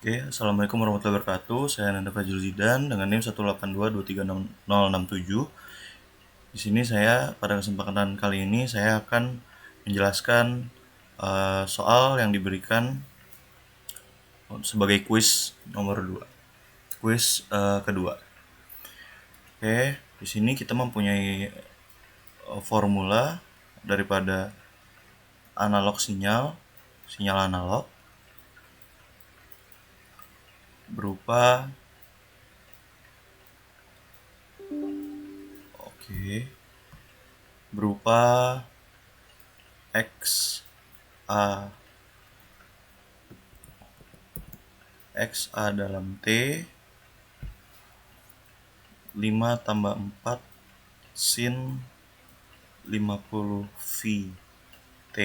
Oke, Assalamualaikum warahmatullahi wabarakatuh. Saya Nanda Fajrul Zidan dengan NIM 182236067. Di sini saya pada kesempatan kali ini saya akan menjelaskan soal yang diberikan sebagai kuis nomor 2. Kuis kedua. Oke, di sini kita mempunyai formula daripada sinyal analog berupa berupa X A dalam T 5 tambah 4 sin 50 V T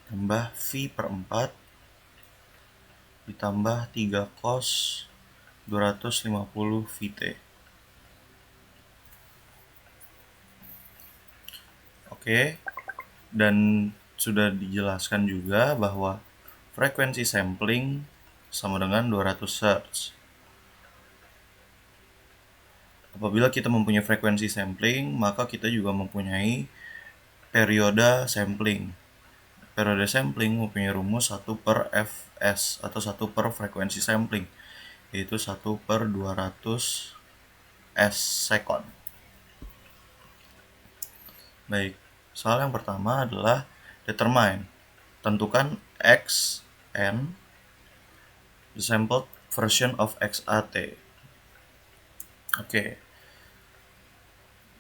tambah V per 4 ditambah 3 cos 250 VT. Oke, dan sudah dijelaskan juga bahwa frekuensi sampling sama dengan 200 Hz. Apabila kita mempunyai frekuensi sampling, maka kita juga mempunyai periode sampling. Periode sampling mempunyai rumus 1 per Fs atau 1 per frekuensi sampling, yaitu 1 per 200 S second. Baik, soal yang pertama adalah determine. Tentukan X n the sampled version of XAT. Oke.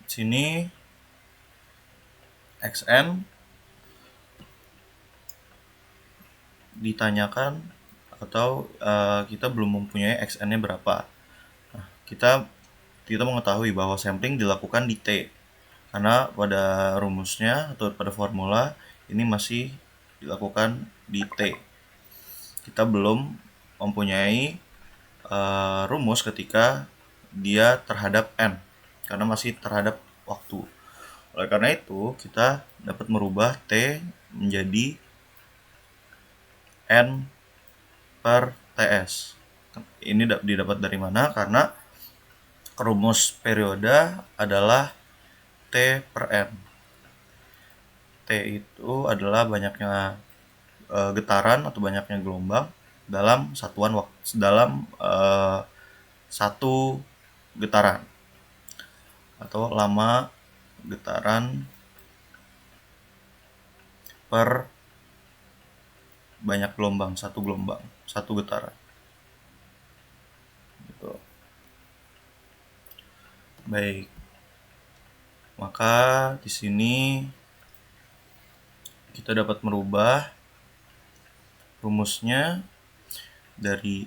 Sini Xn ditanyakan atau kita belum mempunyai Xn-nya berapa. Nah, kita mengetahui bahwa sampling dilakukan di T, karena pada rumusnya atau pada formula ini masih dilakukan di T. Kita belum mempunyai rumus ketika dia terhadap N, karena masih terhadap waktu. Oleh karena itu, kita dapat merubah T menjadi N per TS. Ini didapat dari mana? Karena rumus periode adalah T per N. T itu adalah banyaknya getaran atau banyaknya gelombang dalam satuan waktu, dalam satu getaran, atau lama getaran per banyak gelombang, satu getaran. Gitu. Baik. Maka di sini kita dapat merubah rumusnya dari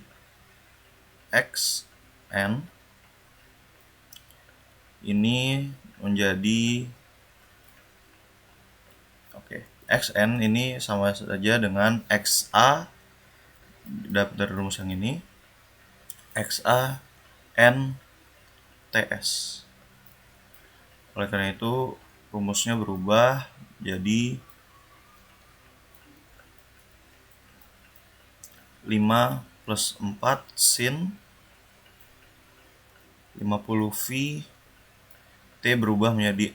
Xn ini menjadi Xn ini sama saja dengan XA dari rumus yang ini, XA N TS. Oleh karena itu rumusnya berubah jadi 5 plus 4 sin 50 V T berubah menjadi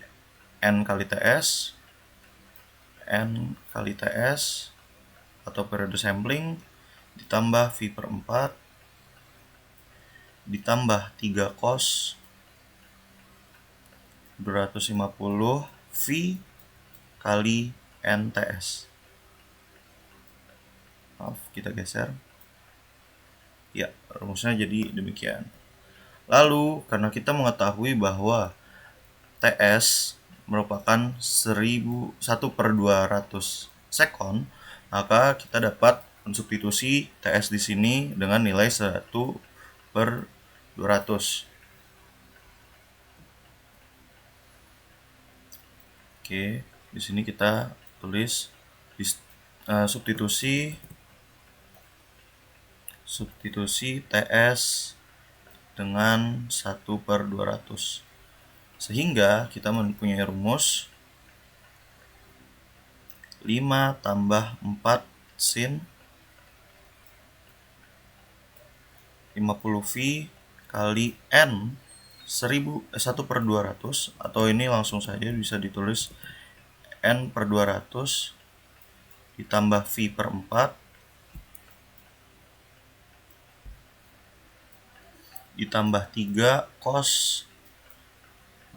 N kali TS atau periode sampling ditambah V per 4 ditambah 3 cos 250 V kali NTS. Maaf, kita geser. Ya, rumusnya jadi demikian. Lalu, karena kita mengetahui bahwa TS merupakan 1 per 200 sekon, maka kita dapat mensubstitusi TS di sini dengan nilai 1 per 200. Oke, di sini kita tulis substitusi TS dengan 1 per 200. Sehingga kita mempunyai rumus 5 tambah 4 sin 50V kali N 1/200, atau ini langsung saja bisa ditulis N per 200 ditambah V per 4 ditambah 3 cos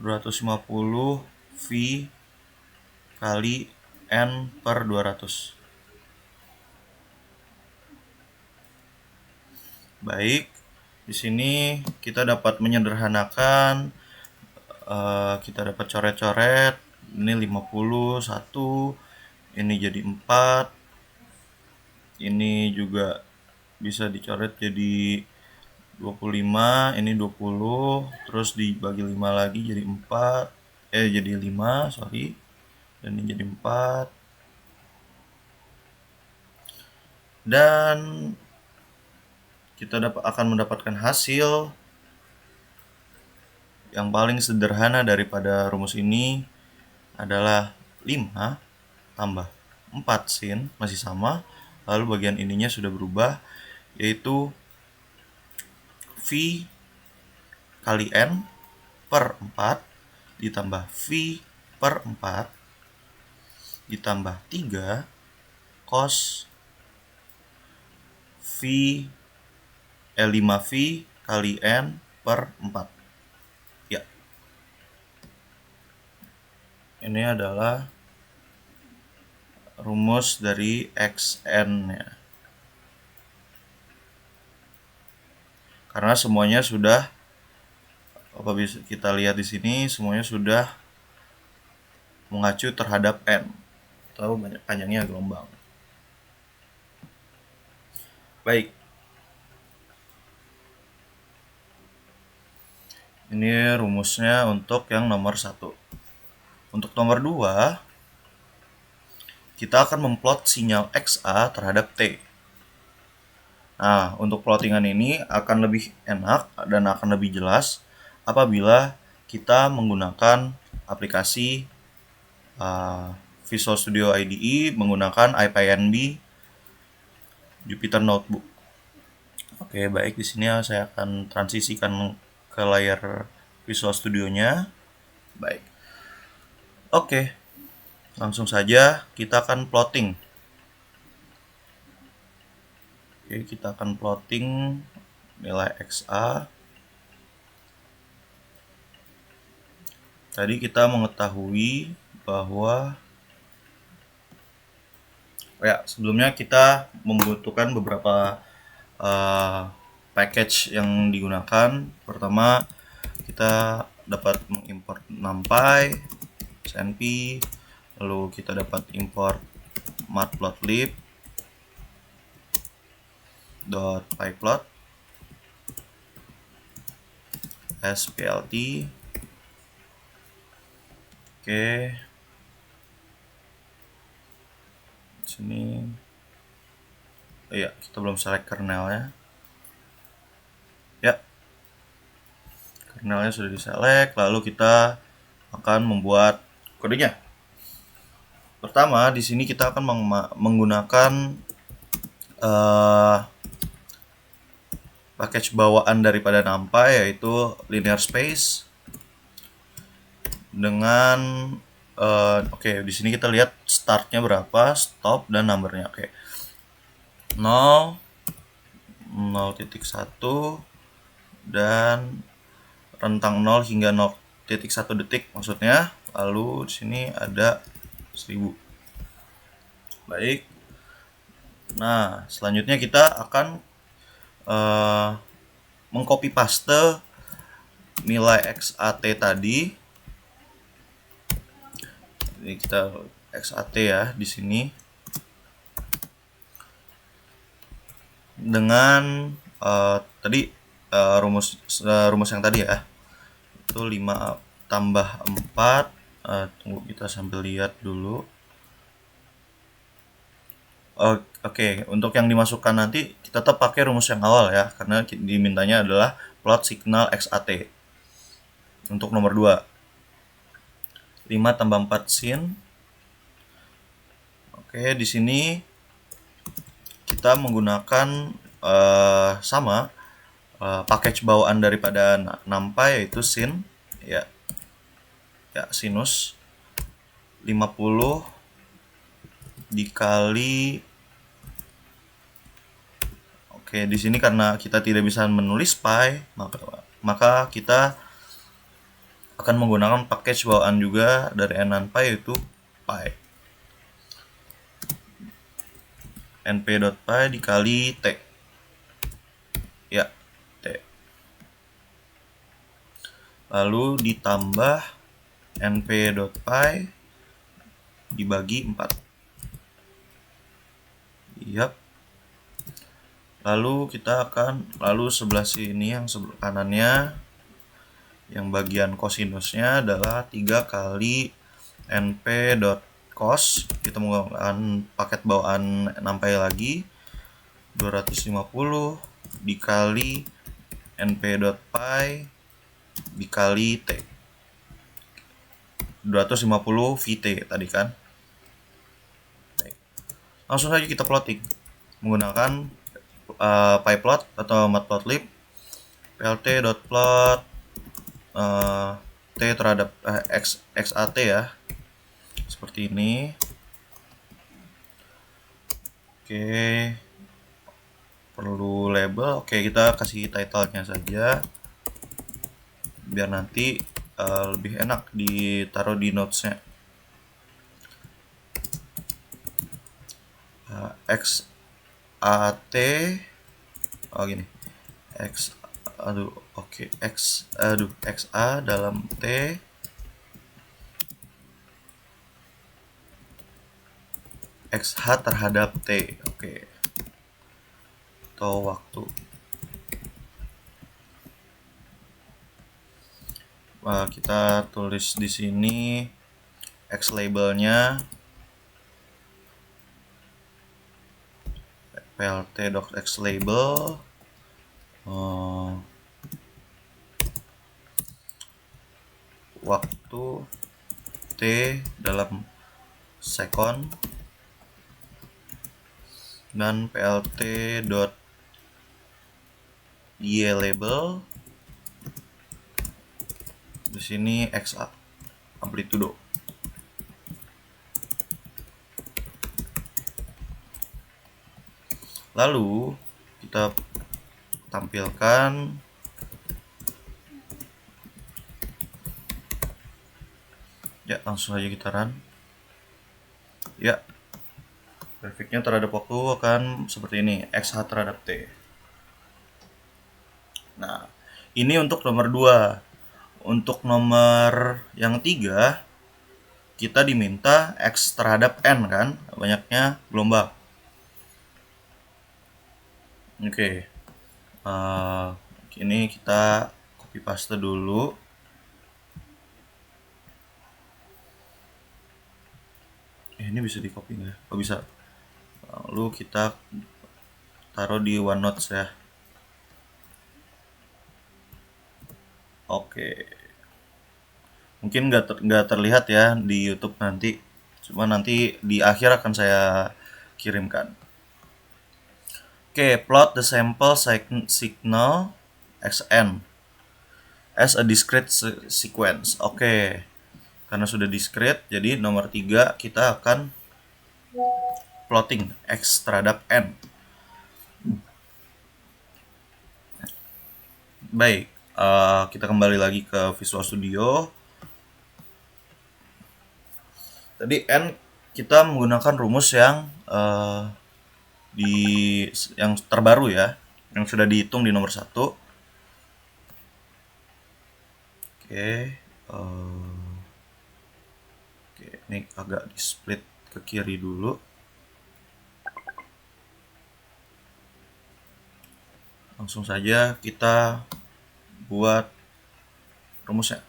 250 V kali N per 200. Baik, di sini kita dapat menyederhanakan, kita dapat coret-coret, ini 50, 1, ini jadi 4, ini juga bisa dicoret jadi 25, ini 20, terus dibagi 5 lagi jadi 4, jadi 5, sorry, dan ini jadi 4, dan kita akan mendapatkan hasil yang paling sederhana daripada rumus ini adalah 5 tambah 4 sin, masih sama, lalu bagian ininya sudah berubah, yaitu V kali N per 4 ditambah V per 4 ditambah 3 cos 5V kali N per 4. Ya, ini adalah rumus dari XN-nya. Karena semuanya sudah, apa bisa kita lihat di sini, semuanya sudah mengacu terhadap N atau panjangnya gelombang. Baik. Ini rumusnya untuk yang nomor 1. Untuk nomor 2, kita akan memplot sinyal XA terhadap T. Nah, untuk plottingan ini akan lebih enak dan akan lebih jelas apabila kita menggunakan aplikasi Visual Studio IDE menggunakan IPNB Jupyter Notebook. Oke, baik, di sini saya akan transisikan ke layar Visual Studio-nya. Baik. Oke. Langsung saja kita akan plotting. Oke, kita akan plotting nilai XA. Tadi kita mengetahui bahwa sebelumnya kita membutuhkan beberapa package yang digunakan. Pertama, kita dapat mengimport NumPy, SNP, lalu kita dapat import matplotlib .pyplot splt. Oke, sini kita belum select kernelnya. Ya, kernelnya sudah diselect, lalu kita akan membuat kodenya. Pertama, di sini kita akan menggunakan package bawaan daripada NumPy, yaitu linear space dengan di sini kita lihat startnya berapa, stop dan numbernya. 0, 0.1 dan rentang 0 hingga 0.1 detik maksudnya. Lalu di sini ada 1000. Baik. Nah, selanjutnya kita akan mengcopy paste nilai XAT tadi. Ini kita XAT ya di sini dengan tadi rumus yang tadi ya, itu 5 tambah 4. Tunggu, kita sambil lihat dulu. Oke, untuk yang dimasukkan nanti kita tetap pakai rumus yang awal ya, karena dimintanya adalah plot signal XAT. Untuk nomor 2, 5 tambah 4 sin. Oke, di sini kita menggunakan sama package bawaan daripada NumPy, yaitu sin ya sinus 50 dikali. Oke, di sini karena kita tidak bisa menulis pi, maka kita akan menggunakan package bawaan juga dari NumPy, yaitu pi. np.py dikali t. Ya, t. Lalu ditambah np.py dibagi 4. Yap. Lalu kita akan sebelah sini, yang sebelah kanannya, yang bagian kosinusnya adalah 3 kali np.cos. Kita menggunakan paket bawaan NumPy lagi, 250 dikali np.py dikali t, 250 vt tadi kan. Baik. Langsung saja kita plotting menggunakan pyplot atau matplotlib. plt.plot t terhadap xat ya, seperti ini. Oke, perlu label. Oke, kita kasih title-nya saja biar nanti lebih enak ditaruh di notes-nya. xat gini, xa dalam t xh terhadap t. Oke, atau waktu. Kita tulis di sini x labelnya plt.x label waktu t dalam second, dan plt.y label di sini xa amplitudo. Lalu kita tampilkan ya, langsung aja kita run. Ya, grafiknya terhadap waktu akan seperti ini, xh terhadap t. Nah, ini untuk nomor 2. Untuk nomor yang 3, kita diminta x terhadap n kan, banyaknya gelombang. Oke, ini kita copy paste dulu. Ini bisa di copy nggak? Oh, bisa. Lalu kita taruh di OneNote ya. Oke, mungkin nggak terlihat ya di YouTube nanti, cuma nanti di akhir akan saya kirimkan. Oke, plot the sample signal xn as a discrete sequence. Oke, karena sudah discrete, jadi nomor 3 kita akan plotting x terhadap n. Baik, kita kembali lagi ke Visual Studio. Tadi n kita menggunakan rumus yang yang terbaru ya, yang sudah dihitung di nomor 1. Oke, ini agak di split ke kiri dulu. Langsung saja kita buat rumusnya.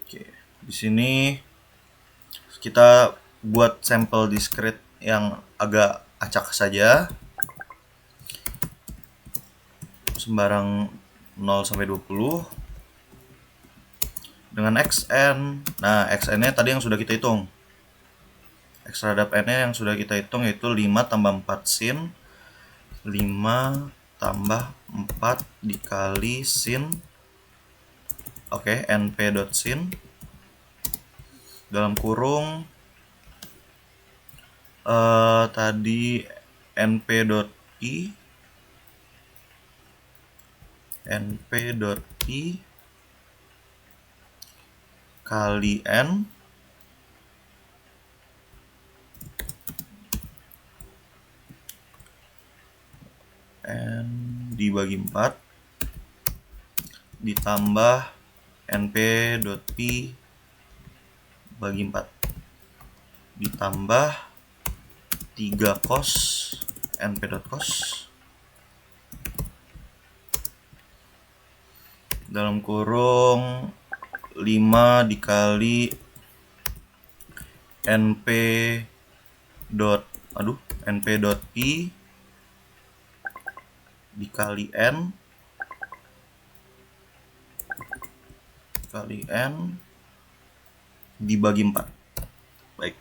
Oke, di sini kita buat sampel discrete yang agak acak saja, sembarang 0 sampai 20 dengan xn. Nah, xn-nya tadi yang sudah kita hitung. X terhadap N-nya yang sudah kita hitung yaitu 5 tambah 4 sin 5 tambah 4 dikali sin np.sin dalam kurung tadi np.i kali n dibagi 4 ditambah np.pi bagi 4 ditambah 3 cos np.cos dalam kurung 5 dikali np.i dikali n dibagi 4. Baik.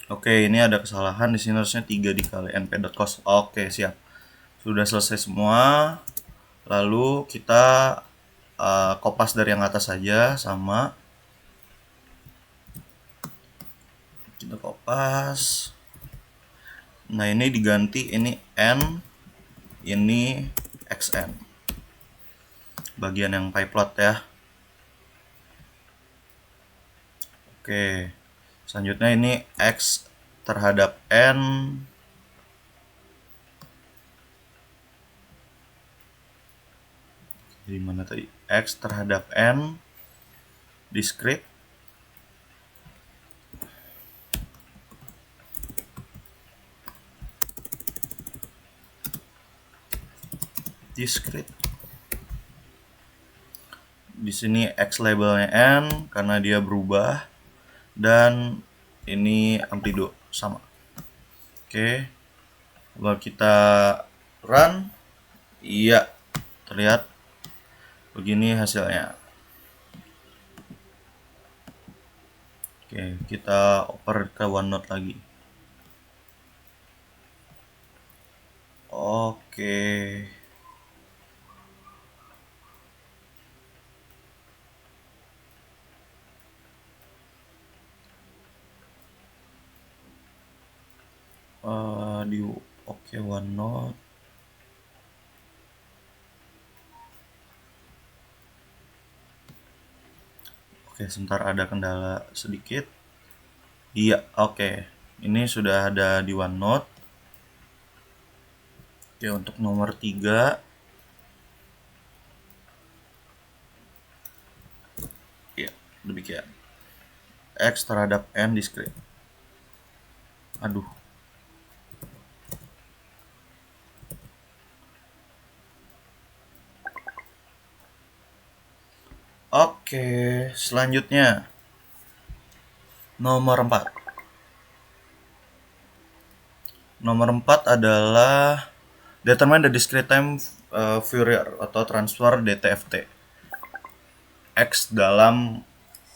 Oke, ini ada kesalahan di sini, harusnya 3 dikali np.cos. Oke, siap. Sudah selesai semua. Lalu kita kopas dari yang atas saja sama. Kita kopas. Nah, ini diganti, ini n, ini xn. Bagian yang pie plot ya. Oke. Selanjutnya ini x terhadap n di mana tadi? X terhadap n discrete di sini x labelnya n karena dia berubah dan ini amplitude sama. Oke, kalau kita run, iya terlihat begini hasilnya. Oke, kita oper ke OneNote lagi. Oke. Di OneNote. Oke, sebentar ada kendala sedikit. Iya, oke. Ini sudah ada di OneNote. Oke, untuk nomor 3. Ya, demikian. X terhadap N discrete. Aduh. Oke, selanjutnya nomor 4. Nomor 4 adalah determine the discrete time Fourier atau transfer DTFT X dalam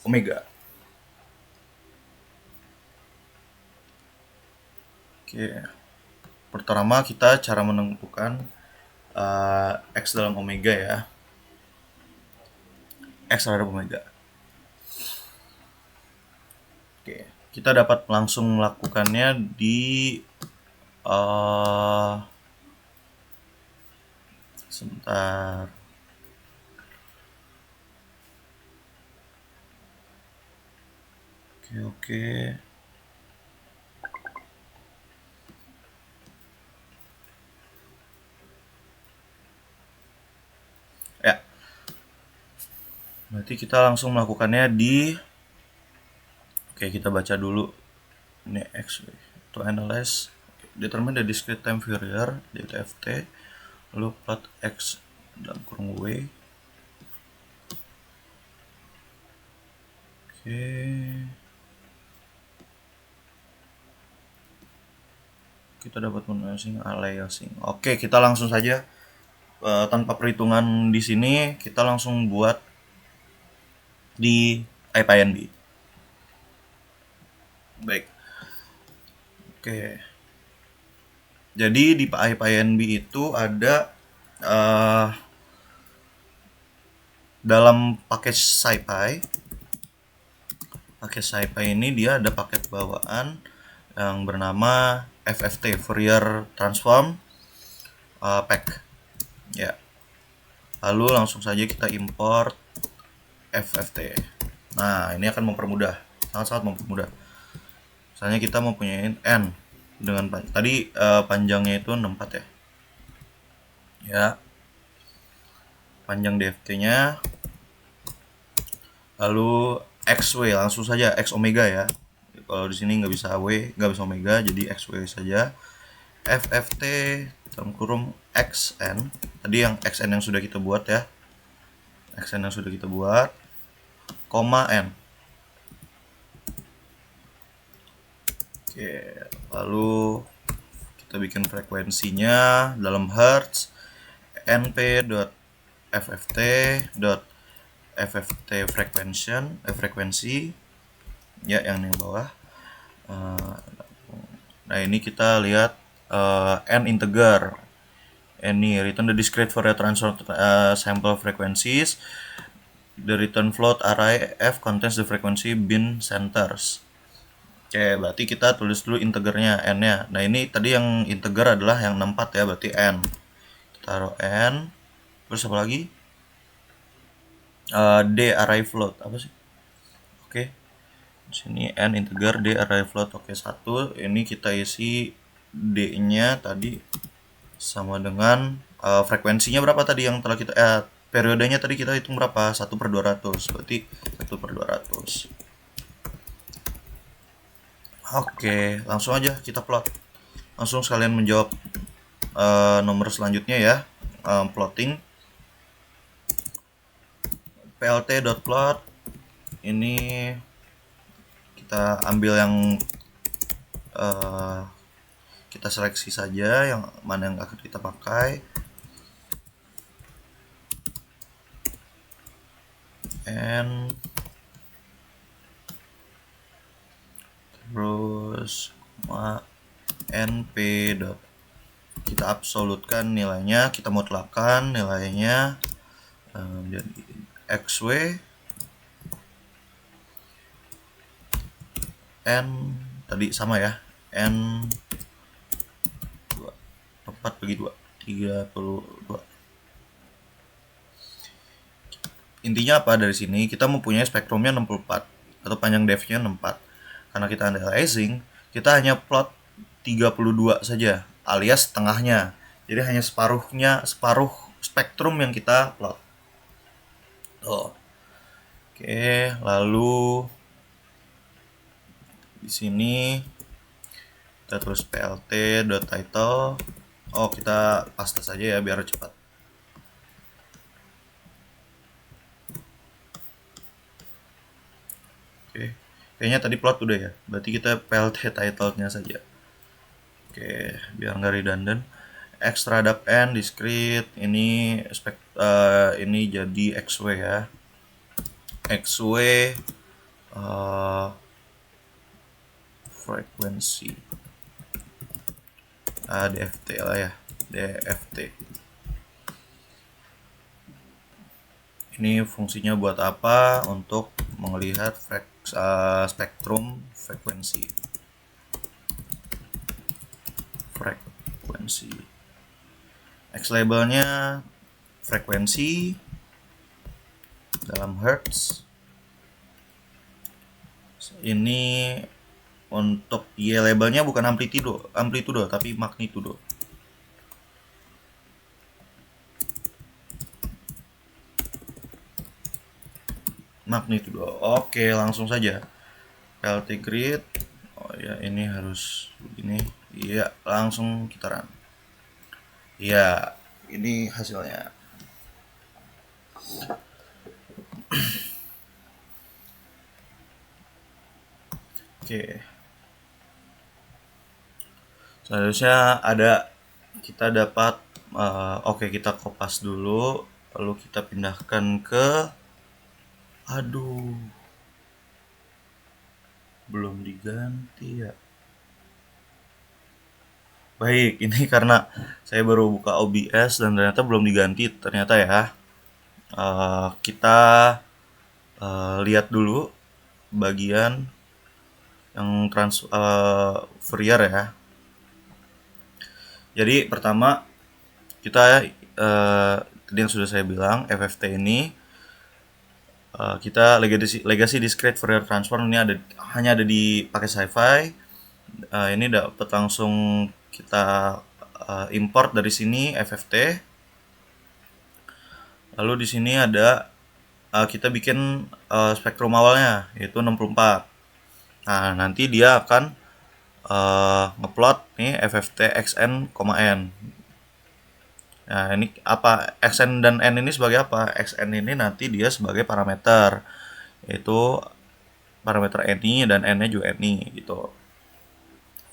omega. Oke. Pertama kita cara menentukan X dalam omega ya. X terhadap omega. Oke, kita dapat langsung melakukannya di sebentar. Oke. Ya. Berarti kita langsung melakukannya di. Oke, kita baca dulu. Ini X to analyze determine the discrete time Fourier DTFT, lalu plot X dalam kurung W. Oke. Kita dapat aliasing aliasing. Oke, kita langsung saja tanpa perhitungan di sini, kita langsung buat di IPNB. Baik. Oke. Jadi di PyNB itu ada dalam paket SciPy. Paket SciPy ini dia ada paket bawaan yang bernama FFT, Fourier Transform Pack. Ya. Lalu langsung saja kita import FFT. Nah, ini akan mempermudah, sangat-sangat mempermudah. Misalnya kita mempunyai n dengan tadi panjangnya itu 64 ya. Ya. Panjang DFT-nya. Lalu XW langsung saja X omega ya. Kalau di sini nggak bisa W, nggak bisa omega, jadi XW saja. FFT dalam kurung XN. Tadi yang XN yang sudah kita buat ya. XN yang sudah kita buat, koma N. Oke, lalu kita bikin frekuensinya dalam hertz np.fft frekuensi ya, yang di bawah. Nah, ini kita lihat n integer. Any return the discrete Fourier transform sample frequencies. The return float array f contains the frequency bin centers. Oke, berarti kita tulis dulu integernya n-nya. Nah, ini tadi yang integer adalah yang 64 ya, berarti n. Taruh n. Terus apa lagi? D array float apa sih? Oke. Di sini n integer, d array float. Oke, 1. Ini kita isi d-nya tadi sama dengan frekuensinya berapa tadi yang telah kita periodenya tadi kita hitung berapa? 1/200. Berarti 1/200. Oke, langsung aja kita plot. Langsung sekalian menjawab nomor selanjutnya ya. Plotting plt.plot. Ini kita ambil yang kita seleksi saja yang mana yang akan kita pakai. And terus np dot kita absolutkan nilainya, kita mutlakkan nilainya jadi xw n tadi sama ya, n 4/2 32. Intinya apa dari sini? Kita mempunyai spektrumnya 64 atau panjang depth-nya 64. Karena kita anti-aliasing, kita hanya plot 32 saja, alias setengahnya. Jadi hanya separuh spektrum yang kita plot. Tuh. Oke, lalu di sini kita tulis plt.title. Oh, kita paste saja ya biar cepat. Oke, kayaknya tadi plot udah ya. Berarti kita plt title-nya saja. Oke, biar nggak redundant. Extra dap n discrete ini ini jadi xw ya. Xw frekuensi dft lah ya, dft. Ini fungsinya buat apa? Untuk melihat spektrum frekuensi. X labelnya frekuensi dalam hertz. Ini untuk Y labelnya bukan amplitudo tapi magnitudo. Oke, langsung saja plt grid. Oh ya, ini harus begini. Iya, langsung kita run. Iya, ini hasilnya. Oke. Seharusnya ada, kita dapat oke, kita kopas dulu, lalu kita pindahkan ke belum diganti ya. Baik, ini karena saya baru buka OBS dan ternyata belum diganti ternyata ya. Kita lihat dulu bagian yang Fourier ya. Jadi pertama kita tadi yang sudah saya bilang FFT ini kita legacy discrete Fourier transform ini hanya ada di paket SciFi. Ini dapat langsung kita import dari sini FFT. Lalu di sini ada kita bikin spektrum awalnya yaitu 64. Nah, nanti dia akan ngeplot nih FFT XN, N. Nah, ini apa? XN dan N ini sebagai apa? XN ini nanti dia sebagai parameter, yaitu parameter NI dan N-nya juga NI gitu.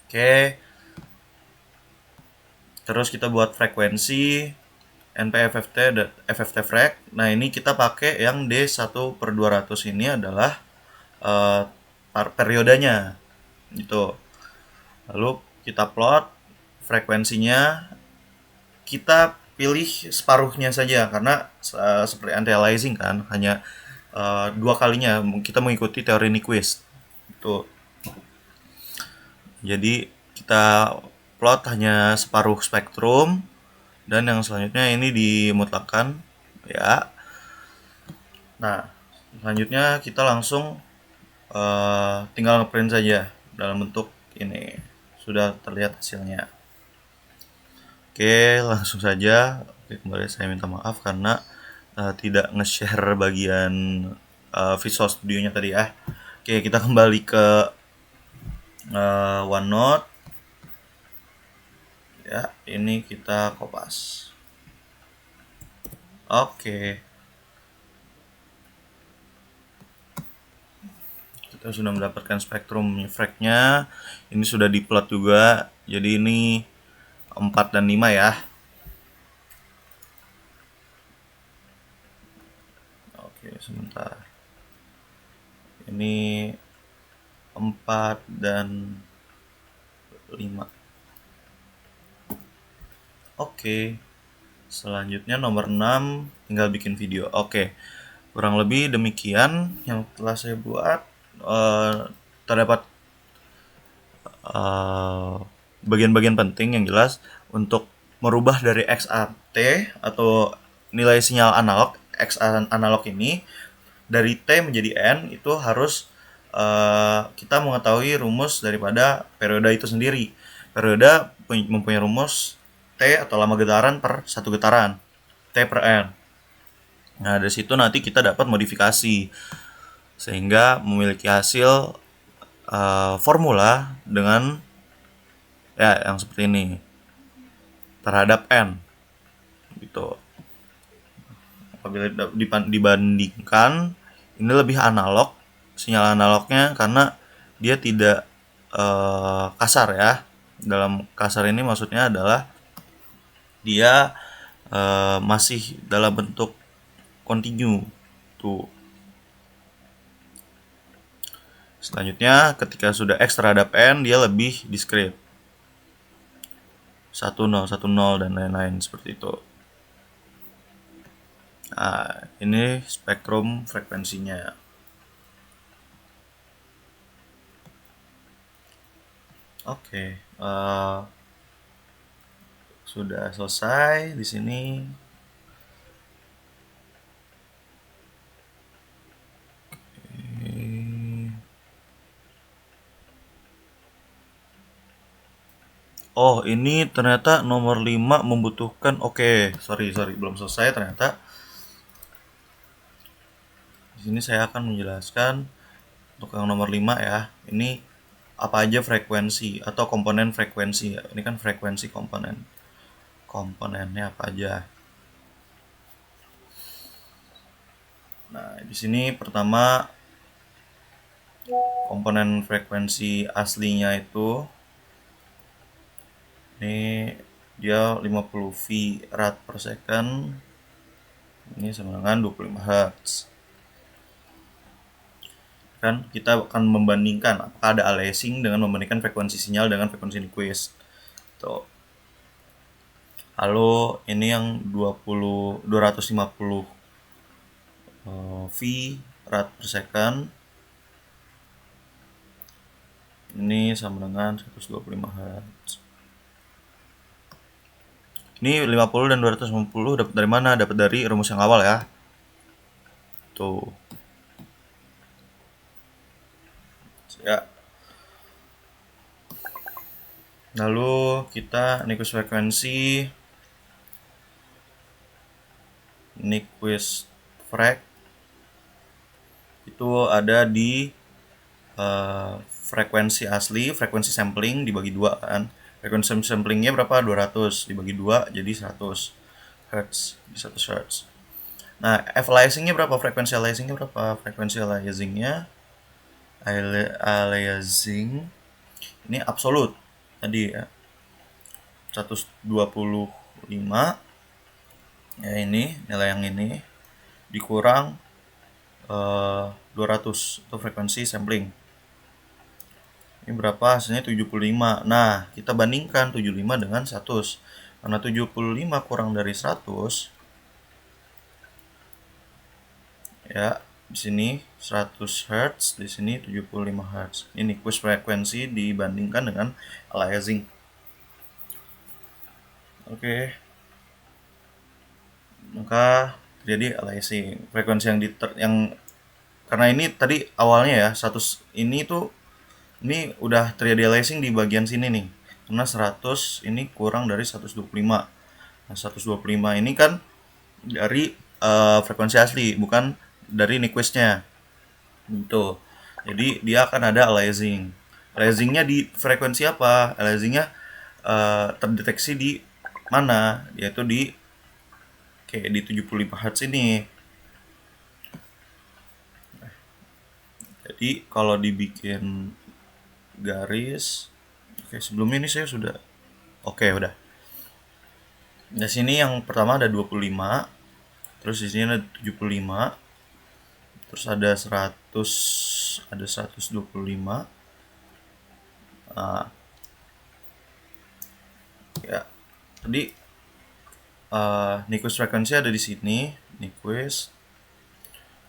Oke. Terus kita buat frekuensi NPFFT dan FFT frek. Nah, ini kita pakai yang D1/200 ini adalah periodenya gitu. Lalu kita plot frekuensinya, kita pilih separuhnya saja karena seperti anti-aliasing kan, hanya dua kalinya kita mengikuti teori Nyquist itu. Jadi kita plot hanya separuh spektrum dan yang selanjutnya ini dimutlakkan ya. Nah, selanjutnya kita langsung tinggal ngeprint saja dalam bentuk ini. Sudah terlihat hasilnya. Oke, langsung saja. Oke, kembali saya minta maaf karena tidak nge-share bagian Visual Studio-nya tadi ya. Oke, kita kembali ke OneNote. Ya, ini kita kopas. Oke. Kita sudah mendapatkan spektrum frek-nya. Ini sudah diplot juga. Jadi ini 4 dan 5 ya. Oke, sebentar. Ini 4 dan 5. Oke. Selanjutnya nomor 6 tinggal bikin video. Oke. Kurang lebih demikian yang telah saya buat. Terdapat bagian-bagian penting yang jelas untuk merubah dari XAT atau nilai sinyal analog X analog ini dari T menjadi N itu harus kita mengetahui rumus daripada periode itu sendiri. Periode mempunyai rumus T atau lama getaran per satu getaran, T per N. Nah, dari situ nanti kita dapat modifikasi sehingga memiliki hasil formula dengan ya yang seperti ini terhadap N gitu. Apabila dibandingkan ini lebih analog sinyal analognya karena dia tidak kasar ya. Dalam kasar ini maksudnya adalah dia masih dalam bentuk kontinu tuh. Selanjutnya ketika sudah X terhadap N dia lebih diskret 10 10 dan lain-lain seperti itu. Nah, ini spektrum frekuensinya. Oke, sudah selesai di sini. Oh, ini ternyata nomor 5 membutuhkan. Oke, sorry, belum selesai ternyata. Di sini saya akan menjelaskan untuk yang nomor 5 ya. Ini apa aja frekuensi atau komponen frekuensi. Ini kan frekuensi komponen. Komponennya apa aja? Nah, di sini pertama komponen frekuensi aslinya itu ini dia 50 V rad per second. Ini sama dengan 25 Hz. Kan kita akan membandingkan apakah ada aliasing dengan membandingkan frekuensi sinyal dengan frekuensi Nyquist. Tuh. Lalu ini yang 250 V rad per second. Ini sama dengan 125 Hz. Ini 50 dan 250 dapat dari mana? Dapat dari rumus yang awal ya. Tuh. Ya. Lalu kita Nyquist frekuensi, Nyquist frek itu ada di frekuensi asli, frekuensi sampling dibagi 2 kan. Frekuensi samplingnya berapa? 200 dibagi 2 jadi 100 Hz, 100 Hz. Nah, aliasingnya berapa? Frekuensi aliasingnya berapa? Frekuensi aliasingnya aliasing ini absolut tadi ya 125 ya, ini nilai yang ini dikurang 200 itu frekuensi sampling. Ini berapa? Hasilnya 75. Nah, kita bandingkan 75 dengan 100. Karena 75 kurang dari 100 ya, di sini 100 Hz, di sini 75 Hz. Ini Nyquist frekuensi dibandingkan dengan aliasing. Oke. Maka terjadi aliasing. Frekuensi yang karena ini tadi awalnya ya 100 ini tuh ini udah terjadi aliasing di bagian sini nih. Karena 100 ini kurang dari 125. Nah, 125 ini kan dari frekuensi asli, bukan dari Nyquist-nya. Gitu. Jadi dia akan ada aliasing. Aliasingnya di frekuensi apa? Aliasingnya terdeteksi di mana? Yaitu di kayak di 75 Hz ini. Jadi kalau dibikin garis, oke, sebelumnya ini saya sudah udah. Di sini yang pertama ada 25, terus di sini ada 75, terus ada 100, ada 125. Nah, ya. Jadi Nyquist frekuensi ada di sini, Nyquist.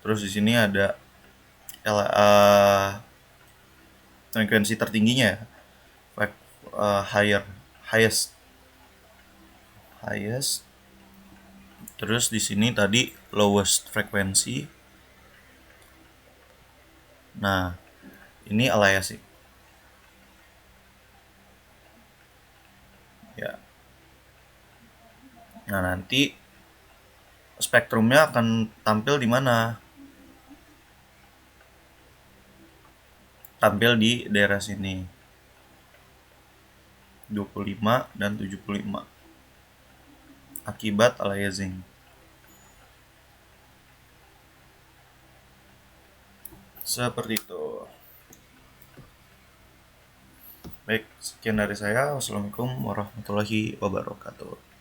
Terus di sini ada frekuensi tertingginya, highest. Terus di sini tadi lowest frekuensi. Nah, ini aliasing. Ya. Nah, nanti spektrumnya akan tampil di mana? Tampil di daerah sini. 25 dan 75. Akibat aliasing. Seperti itu. Baik, sekian dari saya. Wassalamualaikum warahmatullahi wabarakatuh.